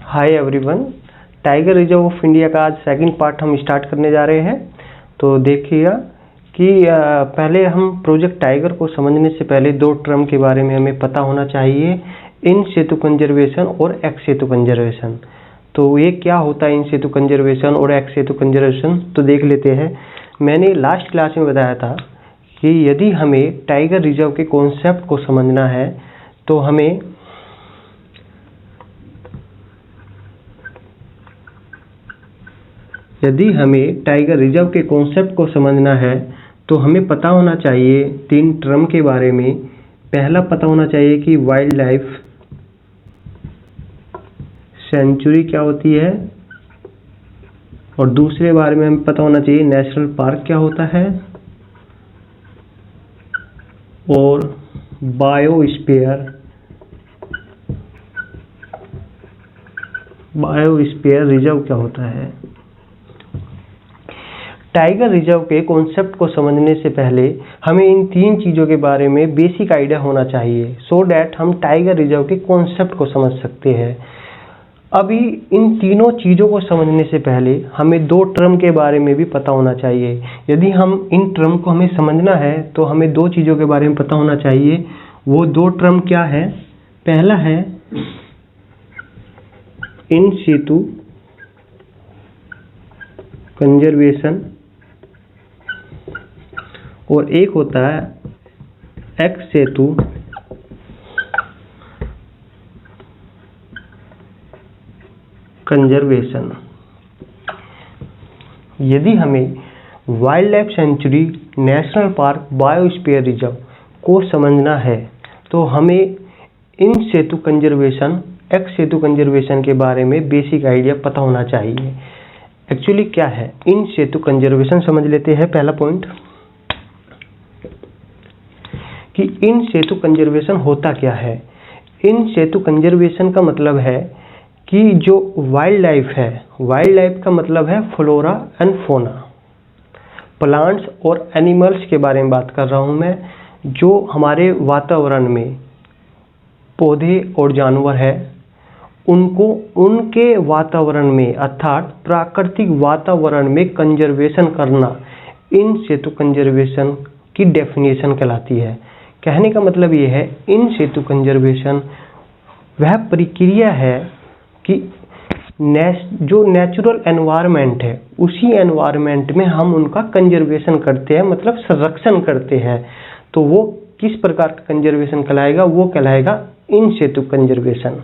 Hi everyone, tiger reserve of India का आज second part हम स्टार्ट करने जा रहे हैं। तो देखिएगा कि पहले हम प्रोजेक्ट टाइगर को समझने से पहले दो टर्म के बारे में हमें पता होना चाहिए, इन सितु कंजर्वेशन और एक्स सितु कंजर्वेशन। तो ये क्या होता है इन सितु कंजर्वेशन और एक्स सितु कंजर्वेशन, तो देख लेते हैं। मैंने लास्ट क्लास में बताया था कि यदि हमें टाइगर रिजर्व के कॉन्सेप्ट को समझना है तो हमें टाइगर रिजर्व के कॉन्सेप्ट को समझना है तो हमें पता होना चाहिए तीन टर्म के बारे में। पहला पता होना चाहिए कि वाइल्ड लाइफ सेंचुरी क्या होती है, और दूसरे बारे में हमें पता होना चाहिए नेशनल पार्क क्या होता है, और बायोस्फीयर रिजर्व क्या होता है। टाइगर रिजर्व के कॉन्सेप्ट को समझने से पहले हमें इन तीन चीज़ों के बारे में बेसिक आइडिया होना चाहिए, सो डैट हम टाइगर रिजर्व के कॉन्सेप्ट को समझ सकते हैं। अभी इन तीनों चीज़ों को समझने से पहले हमें दो टर्म के बारे में भी पता होना चाहिए। यदि हम इन टर्म को हमें समझना है तो हमें दो चीज़ों के बारे में पता होना चाहिए। वो दो टर्म क्या है? पहला है इन सितु कंजर्वेशन और एक होता है एक्स सितु कंजर्वेशन। यदि हमें wild life sanctuary, national park, biosphere reserve को समझना है तो हमें इन सितु कंजर्वेशन, एक्स सितु कंजर्वेशन के बारे में बेसिक आइडिया पता होना चाहिए। एक्चुअली क्या है इन सितु कंजर्वेशन, समझ लेते हैं। पहला पॉइंट कि इन सितु कंजर्वेशन होता क्या है। इन सितु कंजर्वेशन का मतलब है कि जो वाइल्ड लाइफ है, वाइल्ड लाइफ का मतलब है फ्लोरा एंड फोना, प्लांट्स और एनिमल्स के बारे में बात कर रहा हूं मैं। जो हमारे वातावरण में पौधे और जानवर है उनको उनके वातावरण में अर्थात प्राकृतिक वातावरण में कंजर्वेशन करना इन सितु कंजर्वेशन की डेफिनेशन कहलाती है। कहने का मतलब ये है इन सितु कंजर्वेशन वह प्रक्रिया है कि जो नेचुरल एनवायरनमेंट है उसी एनवायरनमेंट में हम उनका कंजर्वेशन करते हैं, मतलब संरक्षण करते हैं। तो वो किस प्रकार का कंजर्वेशन कहलाएगा? वो कहलाएगा इन सितु कंजर्वेशन।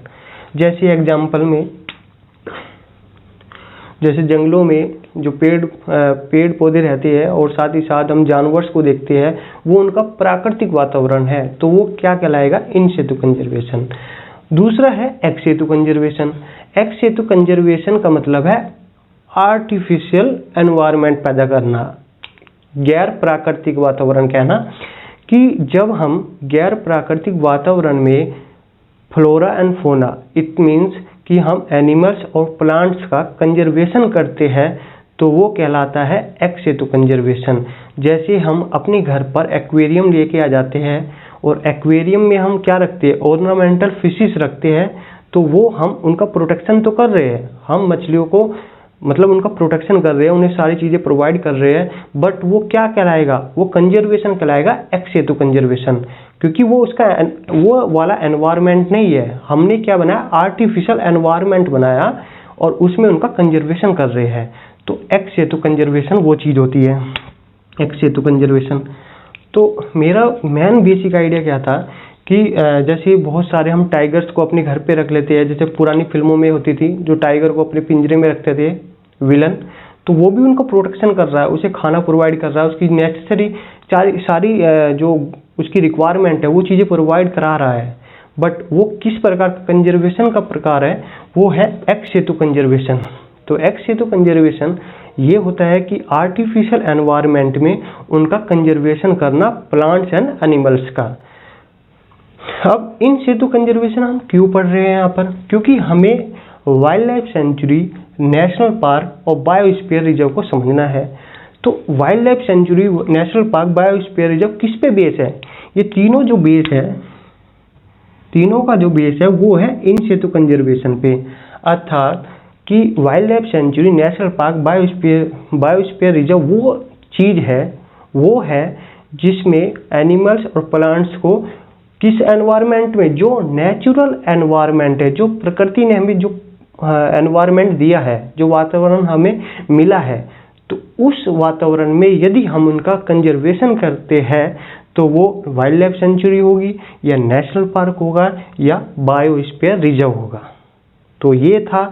जैसे एग्जाम्पल में, जैसे जंगलों में जो पेड़ पौधे रहते हैं और साथ ही साथ हम जानवर्स को देखते हैं, वो उनका प्राकृतिक वातावरण है, तो वो क्या कहलाएगा? इन सितु कंजर्वेशन। दूसरा है एक्स सितु कंजर्वेशन। एक्स सितु कंजर्वेशन का मतलब है आर्टिफिशियल एनवायरनमेंट पैदा करना, गैर प्राकृतिक वातावरण कहना। कि जब हम गैर प्राकृतिक वातावरण में flora and fauna, it means कि हम एनिमल्स और प्लांट्स का कंजर्वेशन करते हैं, तो वो कहलाता है एक्स सितु कंजर्वेशन। जैसे हम अपने घर पर एक्वेरियम लेके आ जाते हैं और एक्वेरियम में हम क्या रखते हैं? ऑर्नामेंटल फिशेस रखते हैं, तो वो हम उनका प्रोटेक्शन तो कर रहे हैं, हम मछलियों को मतलब उनका प्रोटेक्शन कर रहे हैं, उन्हें सारी चीज़ें प्रोवाइड कर रहे हैं, बट वो क्या कहलाएगा? वो कंजर्वेशन कहलाएगा, एक्स सितु कंजर्वेशन। क्योंकि वो उसका वो वाला एनवायरनमेंट नहीं है, हमने क्या बनाया? आर्टिफिशियल एनवायरनमेंट बनाया और उसमें उनका कंजर्वेशन कर रहे हैं। तो एक्स सितु कंजर्वेशन वो चीज़ होती है, एक्स सितु कंजर्वेशन। तो मेरा मेन बेसिक आइडिया क्या था कि जैसे बहुत सारे हम टाइगर्स को अपने घर पे रख लेते हैं, जैसे पुरानी फिल्मों में होती थी, जो टाइगर को अपने पिंजरे में रखते थे विलन, तो वो भी उनको प्रोटेक्शन कर रहा है, उसे खाना प्रोवाइड कर रहा है, उसकी नेसेसरी सारी जो उसकी रिक्वायरमेंट है वो चीज़ें प्रोवाइड करा रहा है। बट वो किस प्रकार का कंजर्वेशन का प्रकार है? वो है एक्स सितु कंजर्वेशन। तो एक्स सितु कंजर्वेशन ये होता है कि आर्टिफिशियल एनवायरनमेंट में उनका कंजर्वेशन करना, प्लांट्स एंड एनिमल्स का। अब इन सितु कंजर्वेशन हम क्यों पढ़ रहे हैं यहाँ पर? क्योंकि हमें wild life sanctuary, national park और बायोस्फीयर रिजर्व को समझना है। तो wild life sanctuary, national park, biosphere reserve किस पे बेस है? ये तीनों जो बेस है, तीनों का जो बेस है वो है इन सितु कंजर्वेशन पे। अर्थात कि wild life sanctuary, national park, biosphere reserve वो चीज है, वो है जिसमें एनिमल्स और प्लांट्स को किस एनवायरनमेंट में, जो नेचुरल एनवायरनमेंट है, जो प्रकृति ने हमें जो एनवायरनमेंट दिया है, जो वातावरण हमें मिला है, तो उस वातावरण में यदि हम उनका कंजर्वेशन करते हैं तो वो वाइल्ड लाइफ सेंचुरी होगी, या नेशनल पार्क होगा, या बायोस्फीयर रिजर्व होगा। तो ये था।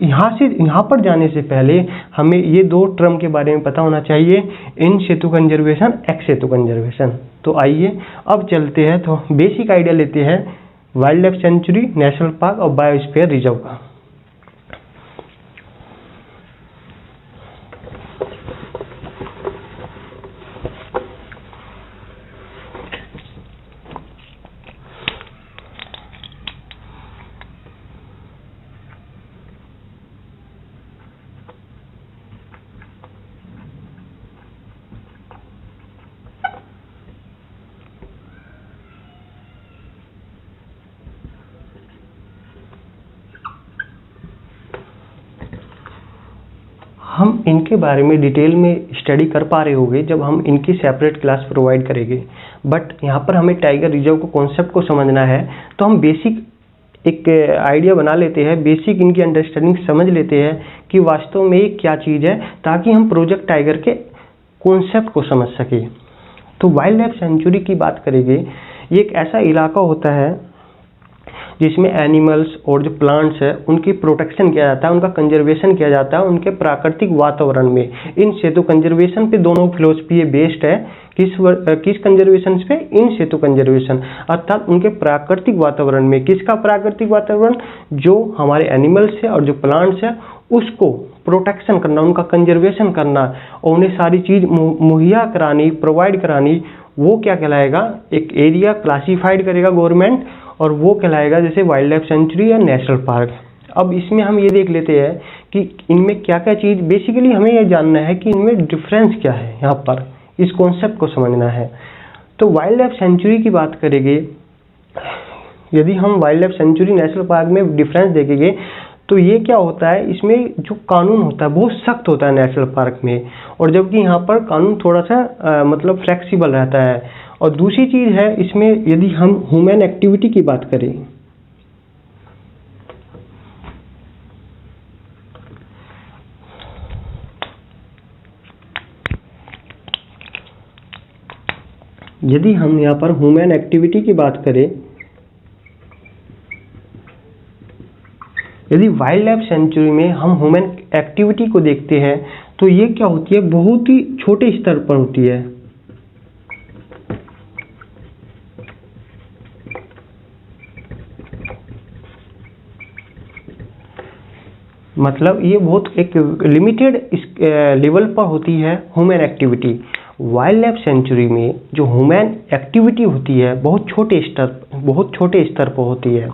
यहाँ पर जाने से पहले हमें ये दो टर्म के बारे में पता होना चाहिए, इन सितु कंजर्वेशन, एक्स सितु कंजर्वेशन। तो आइए अब चलते हैं, तो बेसिक आइडिया लेते हैं wild life sanctuary, national park और बायोस्फीयर रिजर्व का। हम इनके बारे में डिटेल में स्टडी कर पा रहे होंगे जब हम इनकी सेपरेट क्लास प्रोवाइड करेंगे, बट यहाँ पर हमें टाइगर रिजर्व को कॉन्सेप्ट को समझना है, तो हम बेसिक एक आइडिया बना लेते हैं, बेसिक इनकी अंडरस्टैंडिंग समझ लेते हैं कि वास्तव में ये क्या चीज़ है, ताकि हम प्रोजेक्ट टाइगर के कॉन्सेप्ट को समझ सके। तो वाइल्ड लाइफ सेंचुरी की बात करेंगे, ये एक ऐसा इलाका होता है जिसमें एनिमल्स और जो प्लांट्स है उनकी प्रोटेक्शन किया जाता है, उनका कंजर्वेशन किया जाता है उनके प्राकृतिक वातावरण में। इन सितु कंजर्वेशन पे दोनों फिलोसफी बेस्ड है। किस कंजर्वेशन पे? इन सितु कंजर्वेशन, अर्थात उनके प्राकृतिक वातावरण में। किसका प्राकृतिक वातावरण? जो हमारे एनिमल्स है और जो प्लांट्स है उसको प्रोटेक्शन करना, उनका कंजर्वेशन करना और उन्हें सारी चीज मुहैया करानी, प्रोवाइड करानी, वो क्या कहलाएगा? एक एरिया क्लासिफाइड करेगा गवर्नमेंट, और वो कहलाएगा जैसे वाइल्ड लाइफ सेंचुरी या नेशनल पार्क। अब इसमें हम ये देख लेते हैं कि इनमें क्या क्या चीज़, बेसिकली हमें ये जानना है कि इनमें डिफरेंस क्या है। यहाँ पर इस कॉन्सेप्ट को समझना है। तो वाइल्ड लाइफ सेंचुरी की बात करेंगे, यदि हम wild life sanctuary, national park में डिफरेंस देखेंगे तो ये क्या होता है, इसमें जो कानून होता है बहुत सख्त होता है नेशनल पार्क में, और जबकि यहाँ पर कानून थोड़ा सा मतलब फ्लेक्सिबल रहता है। और दूसरी चीज़ है इसमें, यदि हम ह्यूमन एक्टिविटी की बात करें, यदि हम यहाँ पर ह्यूमन एक्टिविटी की बात करें, यदि वाइल्ड लाइफ सेंचुरी में हम ह्यूमन एक्टिविटी को देखते हैं तो ये क्या होती है, बहुत ही छोटे स्तर पर होती है। मतलब ये बहुत एक लिमिटेड लेवल पर होती है human activity. Wild life sanctuary में जो ह्यूमन एक्टिविटी होती है बहुत छोटे स्तर पर होती है।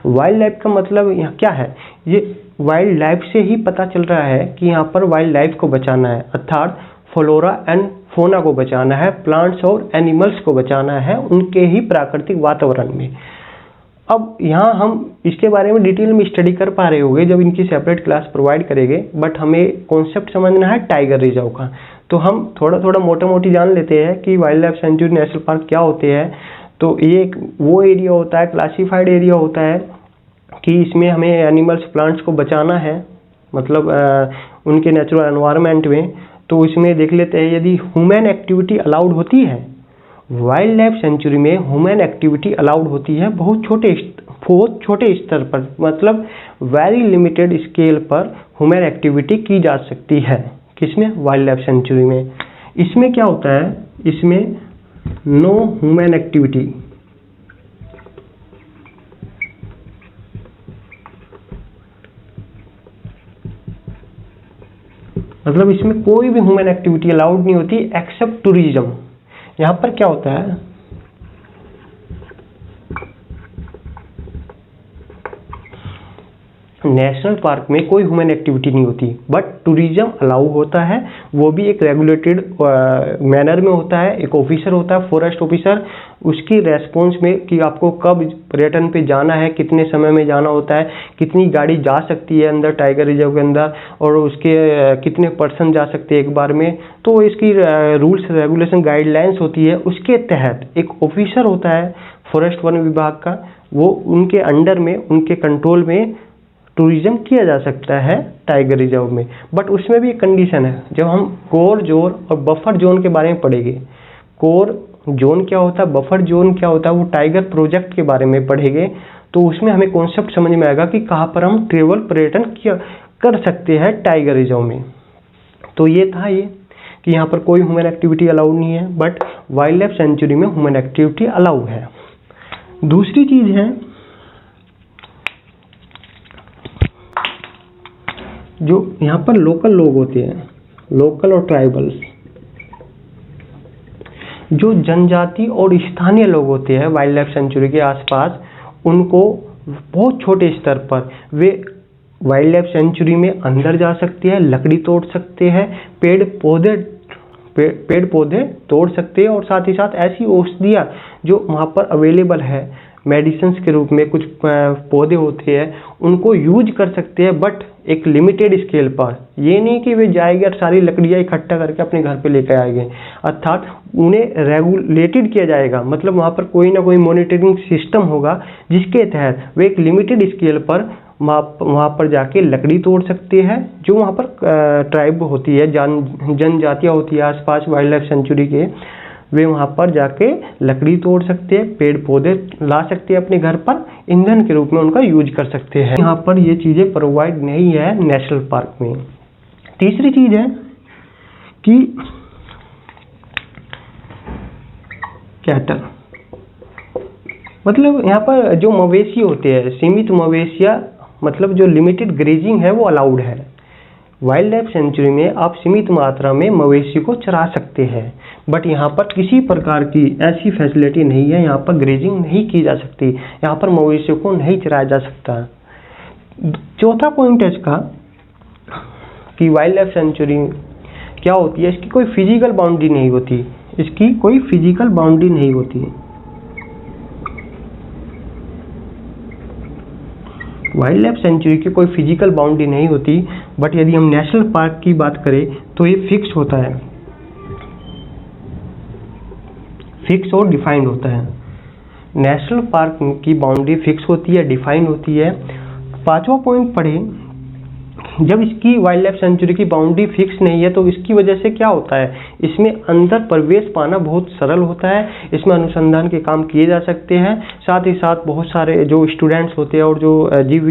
वाइल्ड लाइफ का मतलब यहाँ क्या है, ये वाइल्ड लाइफ से ही पता चल रहा है कि यहाँ पर वाइल्ड लाइफ को बचाना है, अर्थात फ्लोरा एंड फोना को बचाना है, प्लांट्स और एनिमल्स को बचाना है उनके ही प्राकृतिक वातावरण में। अब यहाँ हम इसके बारे में डिटेल में स्टडी कर पा रहे होंगे जब इनकी सेपरेट क्लास प्रोवाइड करेंगे, बट हमें कॉन्सेप्ट समझना है टाइगर रिजर्व का। तो हम थोड़ा मोटा मोटी जान लेते हैं कि wild life sanctuary, national park क्या होते हैं। तो ये एक वो एरिया होता है, क्लासिफाइड एरिया होता है कि इसमें हमें एनिमल्स, प्लांट्स को बचाना है, मतलब उनके नेचुरल एनवायरनमेंट में। तो इसमें देख लेते हैं, यदि ह्यूमन एक्टिविटी अलाउड होती है, वाइल्ड लाइफ सेंचुरी में ह्यूमन एक्टिविटी अलाउड होती है बहुत छोटे स्तर पर, मतलब वेरी लिमिटेड स्केल पर ह्यूमन एक्टिविटी की जा सकती है। किसमें? वाइल्ड लाइफ सेंचुरी में। इसमें क्या होता है, इसमें नो ह्यूमन एक्टिविटी, मतलब इसमें कोई भी ह्यूमन एक्टिविटी अलाउड नहीं होती एक्सेप्ट टूरिज्म। यहाँ पर क्या होता है, नेशनल पार्क में कोई ह्यूमन एक्टिविटी नहीं होती, बट टूरिज्म अलाउ होता है, वो भी एक रेगुलेटेड मैनर में होता है। एक ऑफिसर होता है, फॉरेस्ट ऑफिसर, उसकी रेस्पॉन्स में कि आपको कब पर्यटन पे जाना है, कितने समय में जाना होता है, कितनी गाड़ी जा सकती है अंदर टाइगर रिजर्व के अंदर, और उसके कितने पर्सन जा सकते हैं एक बार में। तो इसकी रूल्स रेगुलेशन गाइडलाइंस होती है, उसके तहत एक ऑफिसर होता है फॉरेस्ट वन विभाग का, वो उनके अंडर में, उनके कंट्रोल में टूरिज्म किया जा सकता है टाइगर रिजर्व में। बट उसमें भी एक कंडीशन है, जब हम कोर जोन और बफर जोन के बारे में पढ़ेंगे। कोर जोन क्या होता है, बफर जोन क्या होता है, वो टाइगर प्रोजेक्ट के बारे में पढ़ेंगे, तो उसमें हमें कॉन्सेप्ट समझ में आएगा कि कहाँ पर हम ट्रेवल पर्यटन कर सकते हैं टाइगर रिजर्व में। तो ये था ये कि यहाँ पर कोई ह्यूमन एक्टिविटी अलाउड नहीं है, बट वाइल्ड लाइफ सेंचुरी में ह्यूमन एक्टिविटी अलाउ है। दूसरी चीज है, जो यहाँ पर लोकल लोग होते हैं, लोकल और ट्राइबल्स, जो जनजाति और स्थानीय लोग होते हैं वाइल्ड लाइफ सेंचुरी के आसपास, उनको बहुत छोटे स्तर पर वे वाइल्ड लाइफ सेंचुरी में अंदर जा सकते हैं, लकड़ी तोड़ सकते हैं, पेड़ पौधे तोड़ सकते हैं, और साथ ही साथ ऐसी औषधियाँ जो वहाँ पर अवेलेबल है मेडिसिन के रूप में, कुछ पौधे होते हैं, उनको यूज कर सकते हैं, बट एक लिमिटेड स्केल पर। ये नहीं कि वे जाएंगे और सारी लकड़ियाँ इकट्ठा करके अपने घर पे लेकर आएंगे, अर्थात उन्हें रेगुलेटेड किया जाएगा। मतलब वहाँ पर कोई ना कोई मॉनिटरिंग सिस्टम होगा जिसके तहत वे एक लिमिटेड स्केल पर वहाँ पर जाके लकड़ी तोड़ सकते हैं। जो वहाँ पर ट्राइब होती है, जनजातियाँ होती है आसपास वाइल्ड लाइफ सेंचुरी के, वे वहाँ पर जाके लकड़ी तोड़ सकते हैं, पेड़ पौधे ला सकते हैं अपने घर पर, ईंधन के रूप में उनका यूज कर सकते हैं। यहाँ पर ये चीज़ें प्रोवाइड नहीं है नेशनल पार्क में। तीसरी चीज़ है कि कैटल, मतलब यहाँ पर जो मवेशी होते हैं, सीमित मवेशियाँ, मतलब जो लिमिटेड ग्रेजिंग है वो अलाउड है। वाइल्ड लाइफ सेंचुरी में आप सीमित मात्रा में मवेशी को चरा सकते हैं, बट यहाँ पर किसी प्रकार की ऐसी फैसिलिटी नहीं है, यहाँ पर ग्रेजिंग नहीं की जा सकती, यहाँ पर मवेशियों को नहीं चराया जा सकता। चौथा पॉइंट है इसका कि वाइल्ड लाइफ सेंचुरी क्या होती है, इसकी कोई फिजिकल बाउंड्री नहीं होती, इसकी कोई फिजिकल बाउंड्री नहीं होती। वाइल्ड लाइफ सेंचुरी की कोई फिजिकल बाउंड्री नहीं होती, बट यदि हम नेशनल पार्क की बात करें तो ये फिक्स होता है, फिक्स और डिफाइंड होता है। नेशनल पार्क की बाउंड्री फिक्स होती है, डिफाइंड होती है। पांचवा पॉइंट पढ़ें, जब इसकी वाइल्ड लाइफ सेंचुरी की बाउंड्री फिक्स नहीं है तो इसकी वजह से क्या होता है, इसमें अंदर प्रवेश पाना बहुत सरल होता है, इसमें अनुसंधान के काम किए जा सकते हैं। साथ ही साथ बहुत सारे जो स्टूडेंट्स होते हैं और जो जीव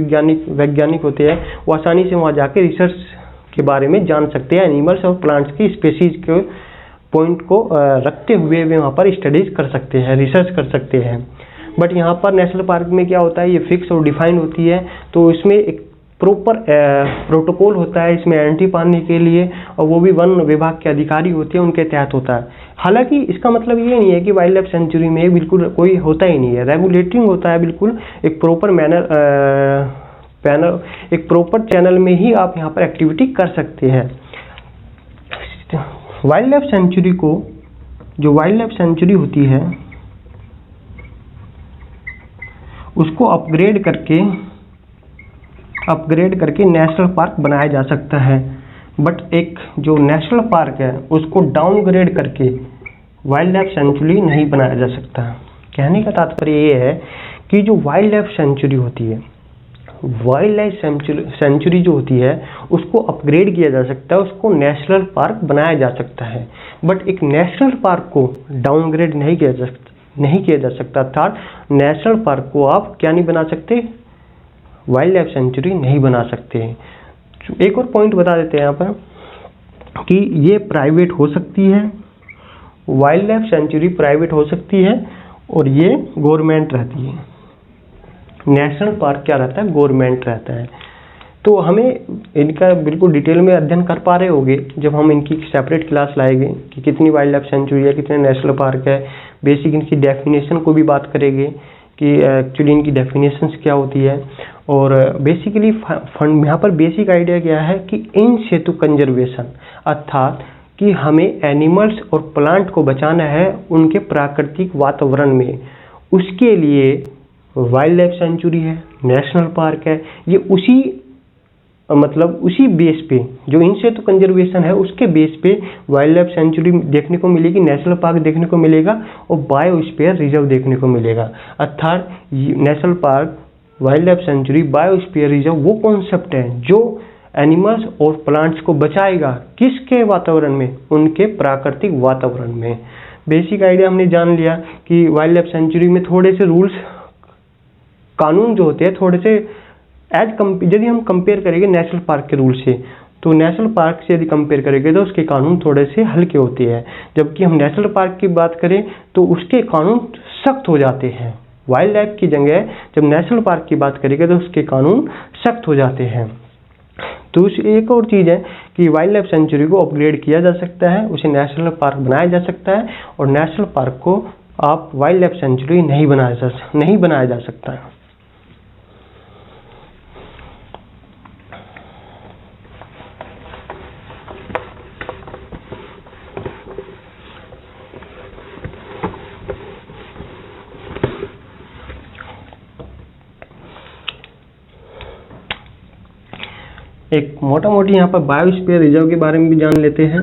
वैज्ञानिक होते हैं, वो आसानी से वहाँ जाके रिसर्च के बारे में जान सकते हैं। एनिमल्स और प्लांट्स की स्पेसीज के पॉइंट को रखते हुए वे वहाँ पर स्टडीज कर सकते हैं, रिसर्च कर सकते हैं। बट यहाँ पर नेशनल पार्क में क्या होता है, ये फिक्स और डिफाइंड होती है, तो इसमें एक प्रॉपर प्रोटोकॉल होता है इसमें एंट्री पाने के लिए, और वो भी वन विभाग के अधिकारी होते हैं, उनके तहत होता है। हालांकि इसका मतलब ये नहीं है कि वाइल्ड लाइफ सेंचुरी में बिल्कुल कोई होता ही नहीं है, रेगुलेटिंग होता है बिल्कुल एक प्रॉपर एक प्रॉपर चैनल में ही आप यहाँ पर एक्टिविटी कर सकते हैं। वाइल्ड लाइफ सेंचुरी को, जो वाइल्ड लाइफ सेंचुरी होती है उसको अपग्रेड करके नेशनल पार्क बनाया जा सकता है, बट एक जो नेशनल पार्क है उसको डाउनग्रेड करके वाइल्ड लाइफ सेंचुरी नहीं बनाया जा सकता। कहने का तात्पर्य ये है कि जो वाइल्ड लाइफ सेंचुरी होती है, वाइल्ड लाइफ सेंचुरी जो होती है उसको अपग्रेड किया जा सकता है, उसको नेशनल पार्क बनाया जा सकता है, बट एक नेशनल पार्क को डाउनग्रेड नहीं किया जा सकता। अर्थात नेशनल पार्क को आप क्या नहीं बना सकते, वाइल्ड लाइफ सेंचुरी नहीं बना सकते। एक और पॉइंट बता देते हैं यहाँ पर कि ये प्राइवेट हो सकती है, वाइल्ड लाइफ सेंचुरी प्राइवेट हो सकती है और ये गवर्नमेंट रहती है। नेशनल पार्क क्या रहता है, गवर्नमेंट रहता है। तो हमें इनका बिल्कुल डिटेल में अध्ययन कर पा रहे होंगे जब हम इनकी सेपरेट क्लास लाएंगे कि कितनी वाइल्ड लाइफ सेंचुरी है, कितने नेशनल पार्क है, बेसिक इनकी डेफिनेशन को भी बात करेंगे कि एक्चुअली इनकी डेफिनेशंस क्या होती है। और बेसिकली फंड यहाँ पर बेसिक आइडिया क्या है कि इन सितु कंजर्वेशन, अर्थात कि हमें एनिमल्स और प्लांट को बचाना है उनके प्राकृतिक वातावरण में। उसके लिए वाइल्ड लाइफ सेंचुरी है, नेशनल पार्क है, ये उसी बेस पे जो इन सितु कंजर्वेशन है उसके बेस पे वाइल्ड लाइफ सेंचुरी देखने को मिलेगी, नेशनल पार्क देखने को मिलेगा और बायोस्फीयर रिजर्व देखने को मिलेगा। अर्थात national park, wild life sanctuary, biosphere reserve वो कॉन्सेप्ट है जो एनिमल्स और प्लांट्स को बचाएगा। किसके वातावरण में? उनके प्राकृतिक वातावरण में। बेसिक आइडिया हमने जान लिया कि वाइल्ड लाइफ सेंचुरी में थोड़े से रूल्स, कानून जो होते हैं थोड़े से यदि हम कंपेयर करेंगे नेशनल पार्क के रूल से, तो नेशनल पार्क से यदि कंपेयर करेंगे तो उसके कानून थोड़े से हल्के होते हैं, जबकि हम नेशनल पार्क की बात करें तो उसके कानून सख्त हो जाते हैं। वाइल्ड लाइफ की जगह जब नेशनल पार्क की बात करेंगे तो उसके कानून सख्त हो जाते हैं। तो एक और चीज़ है कि वाइल्ड लाइफ सेंचुरी को अपग्रेड किया जा सकता है, उसे नेशनल पार्क बनाया जा सकता है, और नेशनल पार्क को आप वाइल्ड लाइफ सेंचुरी नहीं बनाया जा सकता है। एक मोटा मोटी यहाँ पर बायोस्फीयर रिजर्व के बारे में भी जान लेते हैं।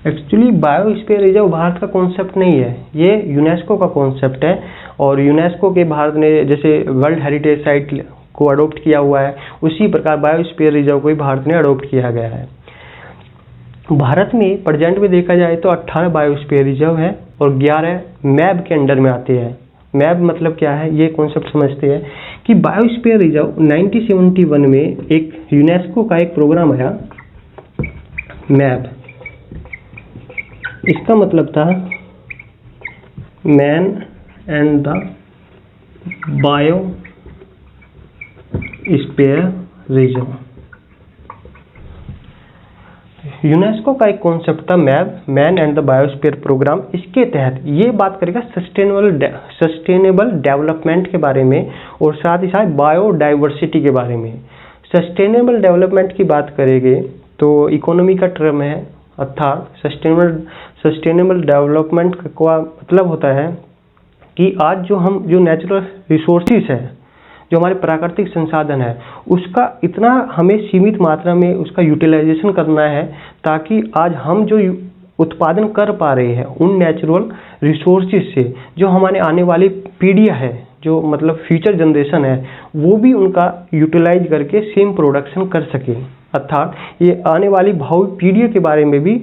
एक्चुअली बायोस्फीयर रिजर्व भारत का कॉन्सेप्ट नहीं है, ये यूनेस्को का कॉन्सेप्ट है, और यूनेस्को के भारत ने जैसे वर्ल्ड हेरिटेज साइट को अडोप्ट किया हुआ है, उसी प्रकार बायोस्फीयर रिजर्व को भी भारत ने अडोप्ट किया गया है। भारत में प्रेजेंट में देखा जाए तो 18 बायोस्फीयर रिजर्व है और 11 मैब के अंडर में आते हैं। मैब मतलब क्या है, ये कॉन्सेप्ट समझते हैं कि बायोस्फीयर रिजर्व 1971 में एक यूनेस्को का एक प्रोग्राम आया मैब। इसका मतलब था man and the biosphere reserve. UNESCO का एक कॉन्सेप्ट था MAB, man and the biosphere program. इसके तहत ये बात करेगा सस्टेनेबल डेवलपमेंट के बारे में और साथ ही साथ बायोडाइवर्सिटी के बारे में। सस्टेनेबल डेवलपमेंट की बात करेंगे तो इकोनॉमी का टर्म है, अर्थात सस्टेनेबल डेवलपमेंट का मतलब होता है कि आज जो नेचुरल रिसोर्सेज है, जो हमारे प्राकृतिक संसाधन है, उसका इतना हमें सीमित मात्रा में उसका यूटिलाइजेशन करना है ताकि आज हम जो उत्पादन कर पा रहे हैं उन नेचुरल रिसोर्सेज से जो हमारे आने वाली पीढ़ियाँ है, जो मतलब फ्यूचर जनरेशन है, वो भी उनका यूटिलाइज करके सेम प्रोडक्शन कर सके। अर्थात ये आने वाली भावी पीढ़ियों के बारे में भी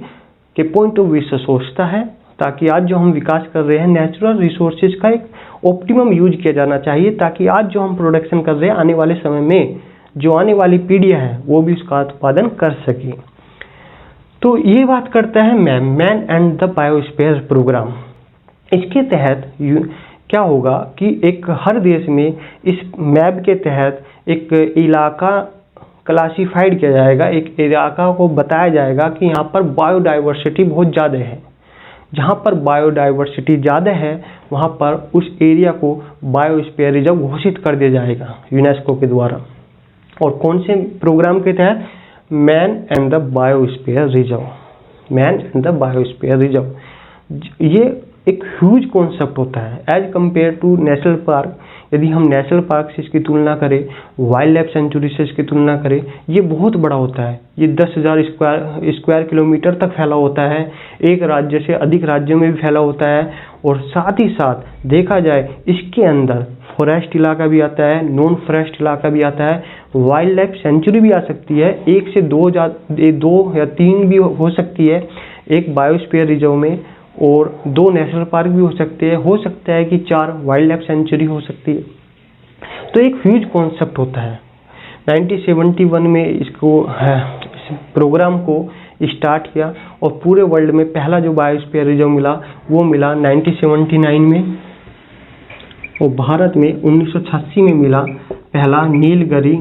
के पॉइंट ऑफ व्यू से सोचता है, ताकि आज जो हम विकास कर रहे हैं नेचुरल रिसोर्सेज का एक ऑप्टिमम यूज किया जाना चाहिए, ताकि आज जो हम प्रोडक्शन कर रहे हैं आने वाले समय में जो आने वाली पीढ़ियां हैं वो भी उसका उत्पादन कर सके। तो ये बात करता है man and the biosphere program. इसके तहत क्या होगा कि एक हर देश में इस मैप के तहत एक इलाका क्लासिफाइड किया जाएगा, एक इलाका को बताया जाएगा कि यहाँ पर बायोडाइवर्सिटी बहुत ज़्यादा है। जहाँ पर बायोडाइवर्सिटी ज़्यादा है वहाँ पर उस एरिया को बायोस्फीयर रिजर्व घोषित कर दिया जाएगा यूनेस्को के द्वारा। और कौन से प्रोग्राम के तहत? Man and the biosphere reserve. Man and the biosphere reserve ये एक ह्यूज कॉन्सेप्ट होता है as compare to national park. यदि हम नेशनल पार्क से इसकी तुलना करें, वाइल्ड लाइफ सेंचुरी से इसकी तुलना करें, ये बहुत बड़ा होता है। ये 10,000 स्क्वायर किलोमीटर तक फैला होता है, एक राज्य से अधिक राज्यों में भी फैला होता है। और साथ ही साथ देखा जाए इसके अंदर फॉरेस्ट इलाका भी आता है, नॉन फॉरेस्ट इलाका भी आता है, वाइल्ड लाइफ सेंचुरी भी आ सकती है, 1 से 2 या 3 भी हो सकती है एक बायोस्फीयर रिजर्व में, और 2 नेशनल पार्क भी हो सकते हैं, हो सकता है कि 4 वाइल्ड लाइफ सेंचुरी हो सकती है। तो एक ह्यूज कॉन्सेप्ट होता है। 1971 में इस प्रोग्राम को स्टार्ट किया और पूरे वर्ल्ड में पहला जो बायोस्फीयर रिजर्व मिला वो मिला 1979 में, और भारत में 1986 में मिला पहला नीलगिरी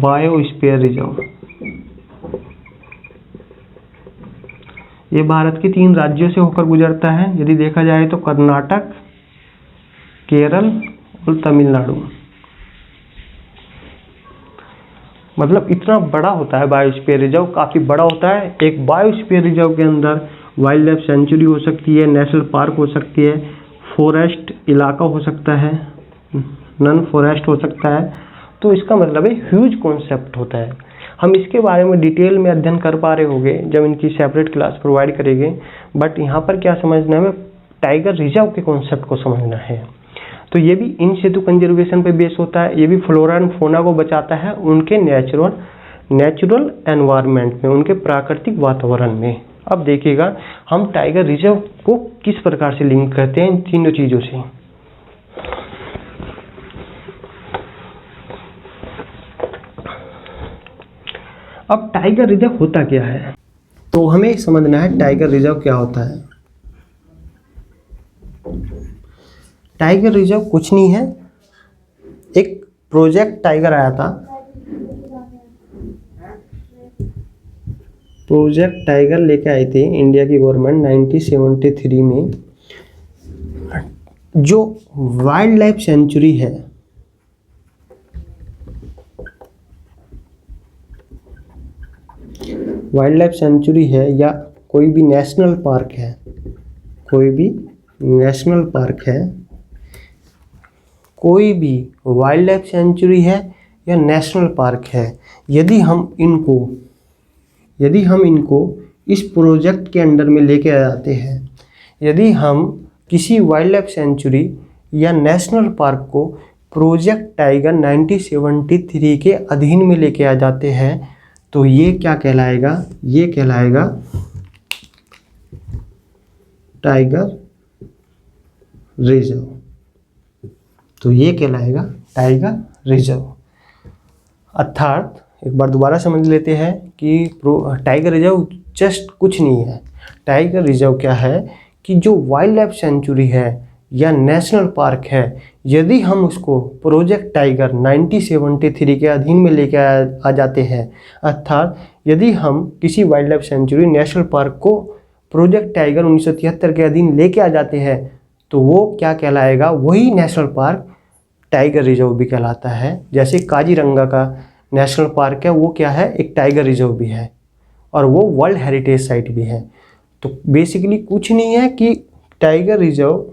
बायोस्फीयर रिजर्व। ये भारत के 3 राज्यों से होकर गुजरता है। यदि देखा जाए तो कर्नाटक, केरल और तमिलनाडु। मतलब इतना बड़ा होता है बायोस्फीयर रिजर्व, काफ़ी बड़ा होता है। एक बायोस्फीयर रिजर्व के अंदर वाइल्ड लाइफ सेंचुरी हो सकती है, नेशनल पार्क हो सकती है, फॉरेस्ट इलाका हो सकता है, नॉन फॉरेस्ट हो सकता है। तो इसका मतलब है ह्यूज कॉन्सेप्ट होता है। हम इसके बारे में डिटेल में अध्ययन कर पा रहे होंगे जब इनकी सेपरेट क्लास प्रोवाइड करेंगे। बट यहाँ पर क्या समझना है, हमें टाइगर रिजर्व के कॉन्सेप्ट को समझना है। तो ये भी इन सितु कंजर्वेशन पे बेस होता है। ये भी फ्लोरा एंड फौना को बचाता है उनके नेचुरल एनवायरनमेंट में, उनके प्राकृतिक वातावरण में। अब देखिएगा हम टाइगर रिजर्व को किस प्रकार से लिंक करते हैं इन तीनों चीज़ों से। अब टाइगर रिजर्व होता क्या है, तो हमें समझना है टाइगर रिजर्व क्या होता है। टाइगर रिजर्व कुछ नहीं है, एक प्रोजेक्ट टाइगर आया था, प्रोजेक्ट टाइगर लेके आई थी इंडिया की गवर्नमेंट 1973 में। जो वाइल्ड लाइफ सेंचुरी है, वाइल्ड लाइफ सेंचुरी है या कोई भी नेशनल पार्क है, कोई भी नेशनल पार्क है, कोई भी वाइल्ड लाइफ सेंचुरी है या नेशनल पार्क है, यदि हम इनको इस प्रोजेक्ट के अंडर में लेके आ जाते हैं, यदि हम किसी वाइल्ड लाइफ सेंचुरी या नेशनल पार्क को प्रोजेक्ट टाइगर 1973 के अधीन में लेके आ जाते हैं, तो ये क्या कहलाएगा, ये कहलाएगा टाइगर रिजर्व। तो ये कहलाएगा टाइगर रिजर्व। अर्थात एक बार दोबारा समझ लेते हैं कि टाइगर रिजर्व जस्ट कुछ नहीं है। टाइगर रिजर्व क्या है कि जो वाइल्ड लाइफ सेंचुरी है या नेशनल पार्क है, यदि हम उसको प्रोजेक्ट टाइगर 1973 के अधीन में लेके आ जाते हैं, अर्थात यदि हम किसी wild life sanctuary national park को प्रोजेक्ट टाइगर 1973 के अधीन लेके आ जाते हैं, तो वो क्या कहलाएगा, वही नेशनल पार्क टाइगर रिजर्व भी कहलाता है। जैसे काजीरंगा का नेशनल पार्क है, वो क्या है, एक टाइगर रिजर्व भी है और वो वर्ल्ड हेरिटेज साइट भी है। तो बेसिकली कुछ नहीं है कि tiger reserve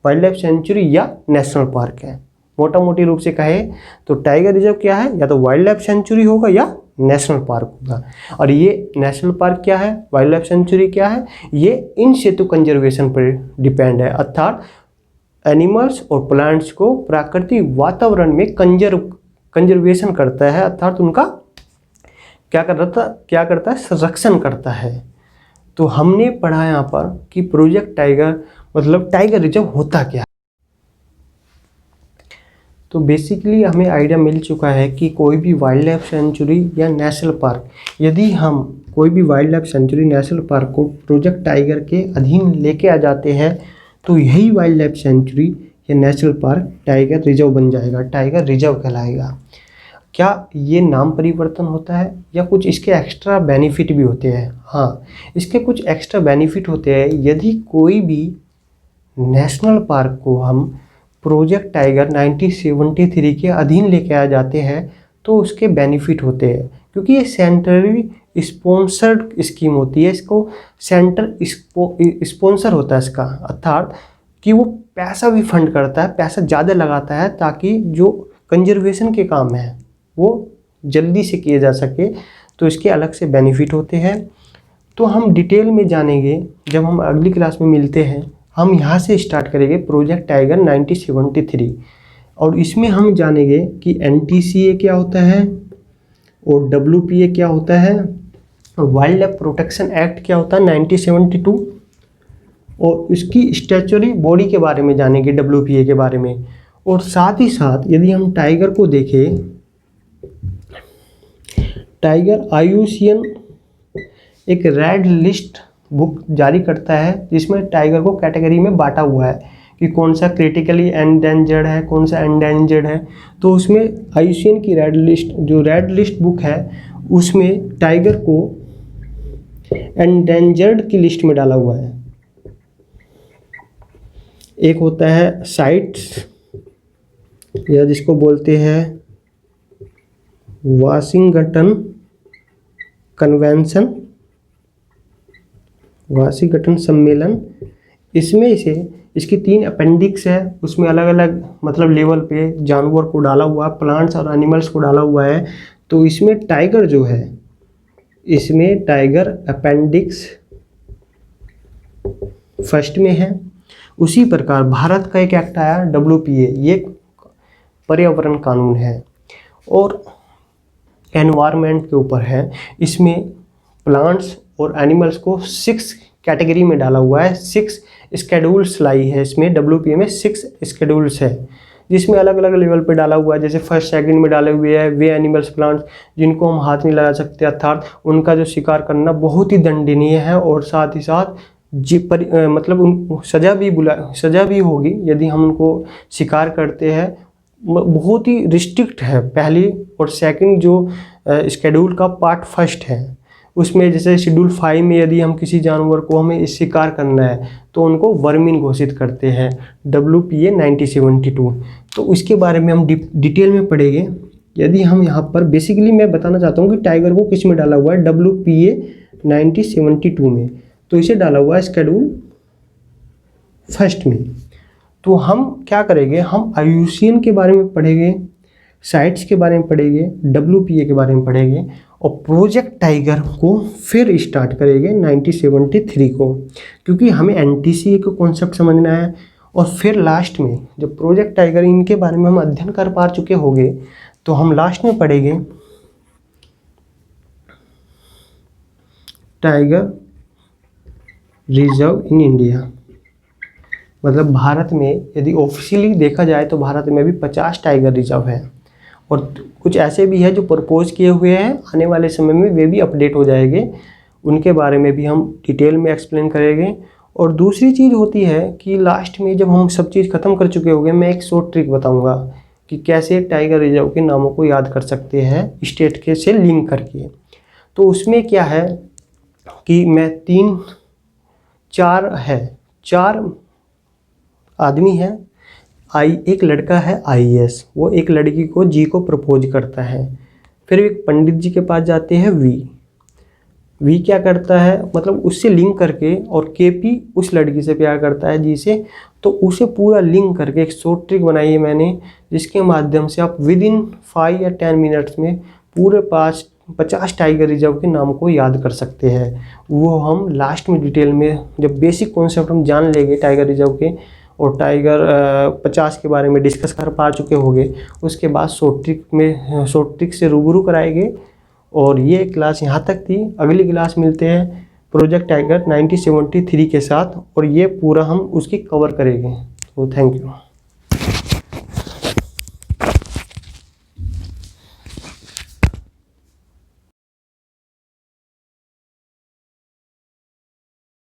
wild life sanctuary या नेशनल पार्क है। मोटा मोटी रूप से कहे तो टाइगर रिजर्व क्या है, या तो वाइल्ड लाइफ सेंचुरी होगा या नेशनल पार्क होगा। और ये नेशनल पार्क क्या है, वाइल्ड लाइफ सेंचुरी क्या है, ये इन सितु कंजर्वेशन पर डिपेंड है। अर्थात एनिमल्स और प्लांट्स को प्राकृतिक वातावरण में कंजर्वेशन करता है, अर्थात उनका क्या करता है, संरक्षण करता है। तो हमने पढ़ा यहाँ पर कि प्रोजेक्ट टाइगर मतलब टाइगर रिजर्व होता क्या है। तो बेसिकली हमें आइडिया मिल चुका है कि कोई भी वाइल्ड लाइफ सेंचुरी या नेशनल पार्क, यदि हम कोई भी wild life sanctuary national park को प्रोजेक्ट टाइगर के अधीन लेके आ जाते हैं, तो यही वाइल्ड लाइफ सेंचुरी या नेशनल पार्क टाइगर रिजर्व बन जाएगा, टाइगर रिजर्व कहलाएगा। क्या ये नाम परिवर्तन होता है या कुछ इसके एक्स्ट्रा बेनिफिट भी होते हैं? हाँ, इसके कुछ एक्स्ट्रा बेनिफिट होते हैं। यदि कोई भी नेशनल पार्क को हम प्रोजेक्ट टाइगर 1973 के अधीन लेके आ जाते हैं, तो उसके बेनिफिट होते हैं, क्योंकि ये सेंट्रली स्पॉन्सर्ड स्कीम होती है। इसको सेंटर स्पॉन्सर होता है इसका, अर्थात कि वो पैसा भी फंड करता है, पैसा ज़्यादा लगाता है ताकि जो कंजर्वेशन के काम है वो जल्दी से किए जा सके। तो इसके अलग से बेनिफिट होते हैं। तो हम डिटेल में जानेंगे जब हम अगली क्लास में मिलते हैं। हम यहाँ से स्टार्ट करेंगे प्रोजेक्ट टाइगर 1973, और इसमें हम जानेंगे कि NTCA क्या होता है और WPA क्या होता है, और वाइल्ड लाइफ प्रोटेक्शन एक्ट क्या होता है 1972, और इसकी स्टैच्यूटरी बॉडी के बारे में जानेंगे, WPA के बारे में। और साथ ही साथ यदि हम टाइगर को देखें, टाइगर IUCN एक रेड लिस्ट बुक जारी करता है जिसमें टाइगर को कैटेगरी में बांटा हुआ है कि कौन सा क्रिटिकली एंडेंजर्ड है, कौन सा एंडेंजर्ड है। तो उसमें IUCN की रेड लिस्ट बुक है, उसमें टाइगर को एंडेंजर्ड की लिस्ट में डाला हुआ है। एक होता है साइट्स, या जिसको बोलते हैं वाशिंगटन कन्वेंशन, वाशिंगटन सम्मेलन। इसमें इसकी 3 अपेंडिक्स है, उसमें अलग अलग मतलब लेवल पे जानवर को डाला हुआ है, प्लांट्स और एनिमल्स को डाला हुआ है। तो इसमें टाइगर जो है, इसमें टाइगर अपेंडिक्स फर्स्ट में है। उसी प्रकार भारत का एक एक्ट आया WPA, ये पर्यावरण कानून है और एनवायरनमेंट के ऊपर है। इसमें प्लांट्स और एनिमल्स को 6 कैटेगरी में डाला हुआ है, 6 स्केड्यूल्स लाई है। इसमें WPA में 6 स्केड्यूल्स है, जिसमें अलग अलग लेवल पे डाला हुआ है। जैसे फर्स्ट सेकंड में डाले हुए हैं वे एनिमल्स प्लांट्स जिनको हम हाथ नहीं लगा सकते, अर्थात उनका जो शिकार करना बहुत ही दंडनीय है और साथ ही साथ मतलब उनको सजा भी होगी यदि हम उनको शिकार करते हैं। बहुत ही रिस्ट्रिक्ट है पहली और सेकंड जो शेड्यूल का पार्ट फर्स्ट है। उसमें जैसे शेड्यूल 5 में यदि हम किसी जानवर को हमें शिकार करना है तो उनको वर्मिन घोषित करते हैं, WPA 1972। तो उसके बारे में हम डिटेल में पढ़ेंगे। यदि हम यहाँ पर बेसिकली मैं बताना चाहता हूँ कि टाइगर को किस में डाला हुआ है, WPA 1972 में। तो इसे डाला हुआ है शेड्यूल फर्स्ट में। तो हम क्या करेंगे, हम IUCN के बारे में पढ़ेंगे, साइट्स के बारे में पढ़ेंगे, WPA के बारे में पढ़ेंगे और प्रोजेक्ट टाइगर को फिर स्टार्ट करेंगे 1973 को, क्योंकि हमें NTCA का कॉन्सेप्ट समझना है। और फिर लास्ट में जब प्रोजेक्ट टाइगर इनके बारे में हम अध्ययन कर पा चुके होंगे तो हम लास्ट में पढ़ेंगे टाइगर रिजर्व इन इंडिया। मतलब भारत में यदि ऑफिशियली देखा जाए तो भारत में भी 50 टाइगर रिजर्व है और कुछ ऐसे भी है जो प्रपोज किए हुए हैं, आने वाले समय में वे भी अपडेट हो जाएंगे। उनके बारे में भी हम डिटेल में एक्सप्लेन करेंगे। और दूसरी चीज़ होती है कि लास्ट में जब हम सब चीज़ ख़त्म कर चुके होंगे, मैं एक शॉर्ट ट्रिक बताऊंगा कि कैसे टाइगर रिजर्व के नामों को याद कर सकते हैं स्टेट के से लिंक करके। तो उसमें क्या है कि मैं 4 आदमी है, एक लड़का है IAS, वो एक लड़की को G को प्रपोज करता है। फिर एक पंडित जी के पास जाते हैं V क्या करता है, मतलब उससे लिंक करके, और KP उस लड़की से प्यार करता है G से। तो उसे पूरा लिंक करके एक शॉर्ट ट्रिक बनाई है मैंने, जिसके माध्यम से आप विदिन 5 या 10 मिनट्स में पूरे 50 टाइगर रिजर्व के नाम को याद कर सकते हैं। वो हम लास्ट में डिटेल में जब बेसिक कॉन्सेप्ट हम जान लेंगे टाइगर रिजर्व के और टाइगर 50 के बारे में डिस्कस कर पा चुके होंगे, उसके बाद शॉर्ट ट्रिक से रूबरू कराएंगे। और ये क्लास यहाँ तक थी। अगली क्लास मिलते हैं प्रोजेक्ट टाइगर 1973 के साथ और ये पूरा हम उसकी कवर करेंगे। तो थैंक यू।